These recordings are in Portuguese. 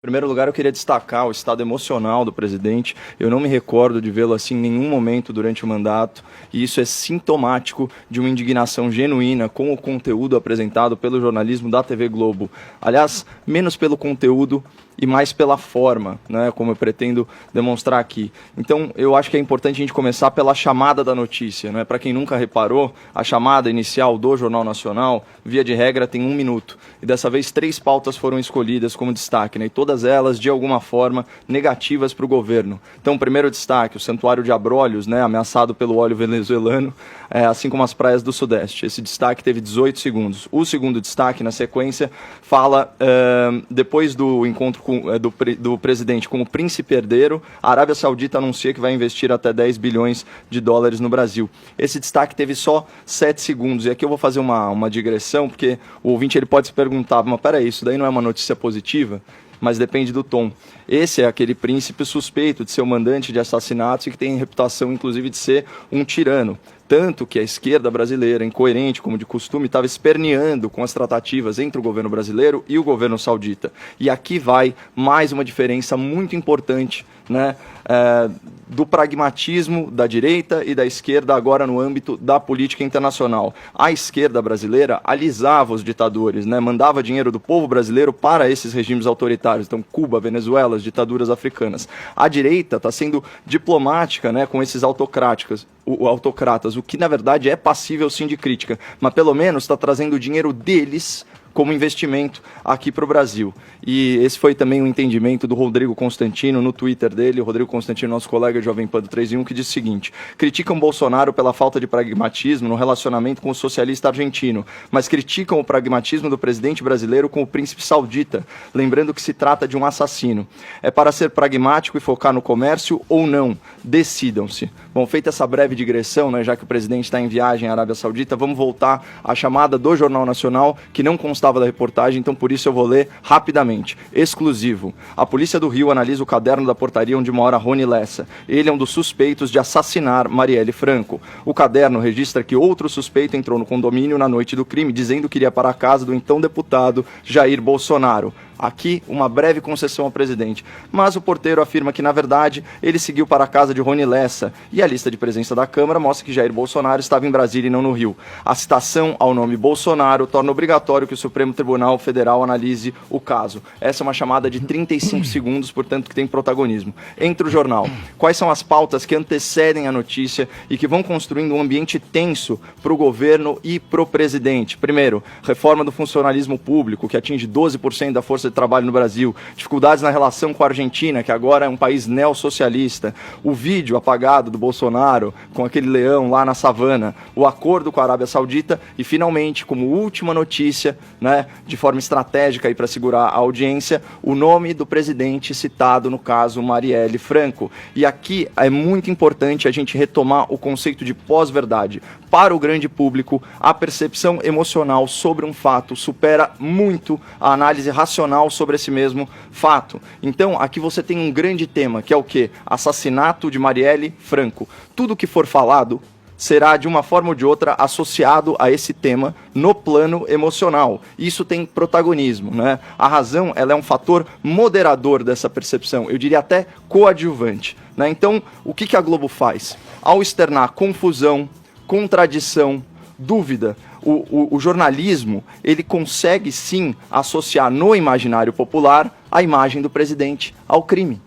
Em primeiro lugar, eu queria destacar o estado emocional do presidente. Eu não me recordo de vê-lo assim em nenhum momento durante o mandato, e isso é sintomático de uma indignação genuína com o conteúdo apresentado pelo jornalismo da TV Globo. Aliás, menos pelo conteúdo e mais pela forma, né, como eu pretendo demonstrar aqui. Então, eu acho que é importante a gente começar pela chamada da notícia, né? Para quem nunca reparou, a chamada inicial do Jornal Nacional, via de regra, tem 1 minuto. E dessa vez 3 pautas foram escolhidas como destaque, né? E todas elas, de alguma forma, negativas para o governo. Então, o primeiro destaque, o Santuário de Abrolhos, né, ameaçado pelo óleo venezuelano, assim como as praias do Sudeste. Esse destaque teve 18 segundos. O segundo destaque, na sequência, fala, depois do encontro do presidente com o príncipe herdeiro, a Arábia Saudita anuncia que vai investir até 10 bilhões de dólares no Brasil. Esse destaque teve só 7 segundos. E aqui eu vou fazer uma digressão, porque o ouvinte ele pode se perguntar, mas peraí, isso daí não é uma notícia positiva? Mas depende do tom. Esse é aquele príncipe suspeito de ser o mandante de assassinatos e que tem reputação, inclusive, de ser um tirano. Tanto que a esquerda brasileira, incoerente como de costume, estava esperneando com as tratativas entre o governo brasileiro e o governo saudita. E aqui vai mais uma diferença muito importante, né, do pragmatismo da direita e da esquerda agora no âmbito da política internacional. A esquerda brasileira alisava os ditadores, né, mandava dinheiro do povo brasileiro para esses regimes autoritários, então Cuba, Venezuela, as ditaduras africanas. A direita está sendo diplomática, né, com esses autocratas, o que na verdade é passível sim de crítica, mas pelo menos está trazendo o dinheiro deles como investimento aqui para o Brasil. E esse foi também o entendimento do Rodrigo Constantino no Twitter dele. O Rodrigo Constantino, nosso colega de Jovem Pan do 3 em 1, que diz o seguinte: criticam Bolsonaro pela falta de pragmatismo no relacionamento com o socialista argentino, mas criticam o pragmatismo do presidente brasileiro com o príncipe saudita, lembrando que se trata de um assassino. É para ser pragmático e focar no comércio ou não? Decidam-se. Bom, feita essa breve digressão, né, já que o presidente está em viagem à Arábia Saudita, vamos voltar à chamada do Jornal Nacional, que não constava da reportagem, então por isso eu vou ler rapidamente. Exclusivo. A Polícia do Rio analisa o caderno da portaria onde mora Rony Lessa. Ele é um dos suspeitos de assassinar Marielle Franco. O caderno registra que outro suspeito entrou no condomínio na noite do crime, dizendo que iria para a casa do então deputado Jair Bolsonaro. Aqui, uma breve concessão ao presidente. Mas o porteiro afirma que, na verdade, ele seguiu para a casa de Rony Lessa. E a lista de presença da Câmara mostra que Jair Bolsonaro estava em Brasília e não no Rio. A citação ao nome Bolsonaro torna obrigatório que o Supremo Tribunal Federal analise o caso. Essa é uma chamada de 35 segundos, portanto, que tem protagonismo. Entre o jornal. Quais são as pautas que antecedem a notícia e que vão construindo um ambiente tenso para o governo e para o presidente? Primeiro, reforma do funcionalismo público, que atinge 12% da força de trabalho no Brasil, dificuldades na relação com a Argentina, que agora é um país neossocialista, o vídeo apagado do Bolsonaro com aquele leão lá na savana, o acordo com a Arábia Saudita e, finalmente, como última notícia, né, de forma estratégica para segurar a audiência, o nome do presidente citado no caso Marielle Franco. E aqui é muito importante a gente retomar o conceito de pós-verdade. Para o grande público, a percepção emocional sobre um fato supera muito a análise racional sobre esse mesmo fato. Então, aqui você tem um grande tema, que é o quê? Assassinato de Marielle Franco. Tudo que for falado será, de uma forma ou de outra, associado a esse tema no plano emocional. Isso tem protagonismo, né? A razão, ela é um fator moderador dessa percepção, eu diria até coadjuvante, né? Então, o que a Globo faz? Ao externar confusão, contradição, dúvida, o jornalismo, ele consegue sim associar no imaginário popular a imagem do presidente ao crime.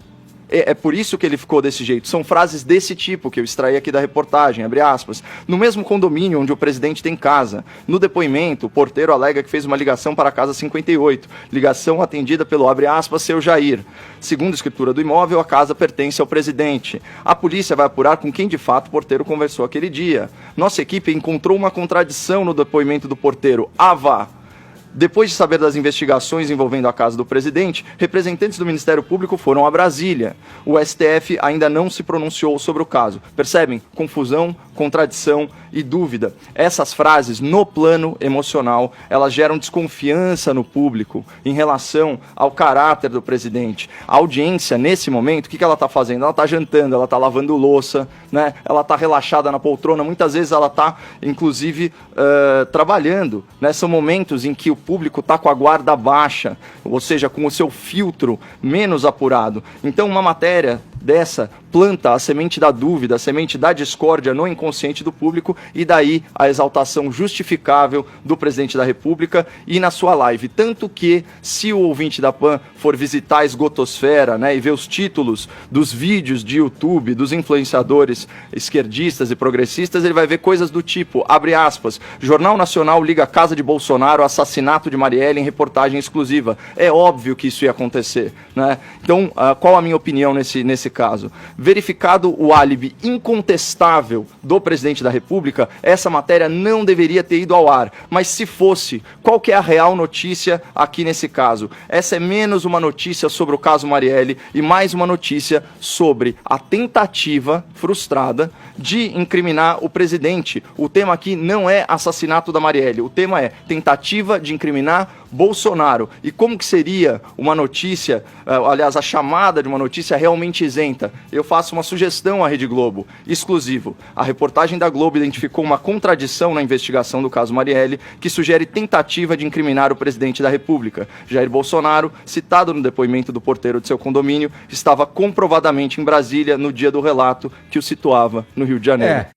É por isso que ele ficou desse jeito. São frases desse tipo que eu extraí aqui da reportagem, abre aspas. No mesmo condomínio onde o presidente tem casa. No depoimento, o porteiro alega que fez uma ligação para a casa 58. Ligação atendida pelo, abre aspas, seu Jair. Segundo a escritura do imóvel, a casa pertence ao presidente. A polícia vai apurar com quem de fato o porteiro conversou aquele dia. Nossa equipe encontrou uma contradição no depoimento do porteiro. Vá! Depois de saber das investigações envolvendo a casa do presidente, representantes do Ministério Público foram a Brasília. O STF ainda não se pronunciou sobre o caso. Percebem? Confusão, contradição e dúvida. Essas frases, no plano emocional, elas geram desconfiança no público em relação ao caráter do presidente. A audiência, nesse momento, o que ela está fazendo? Ela está jantando, ela está lavando louça, né? Ela está relaxada na poltrona, muitas vezes ela está, inclusive, trabalhando, né? São momentos em que o Público está com a guarda baixa, ou seja, com o seu filtro menos apurado. Então, uma matéria dessa planta a semente da dúvida, a semente da discórdia no inconsciente do público, e daí a exaltação justificável do presidente da República e na sua live. Tanto que, se o ouvinte da PAN for visitar a esgotosfera, né, e ver os títulos dos vídeos de YouTube dos influenciadores esquerdistas e progressistas, ele vai ver coisas do tipo, abre aspas, Jornal Nacional liga a casa de Bolsonaro, assassinato de Marielle em reportagem exclusiva. É óbvio que isso ia acontecer, né? Então, qual a minha opinião nesse caso? Verificado o álibi incontestável do presidente da República, essa matéria não deveria ter ido ao ar. Mas se fosse, qual que é a real notícia aqui nesse caso? Essa é menos uma notícia sobre o caso Marielle e mais uma notícia sobre a tentativa frustrada de incriminar o presidente. O tema aqui não é assassinato da Marielle, o tema é tentativa de incriminar Bolsonaro. E como que seria uma notícia, aliás, a chamada de uma notícia realmente isenta? Eu faço uma sugestão à Rede Globo, exclusivo. A reportagem da Globo identificou uma contradição na investigação do caso Marielle, que sugere tentativa de incriminar o presidente da República. Jair Bolsonaro, citado no depoimento do porteiro de seu condomínio, estava comprovadamente em Brasília no dia do relato que o situava no Rio de Janeiro.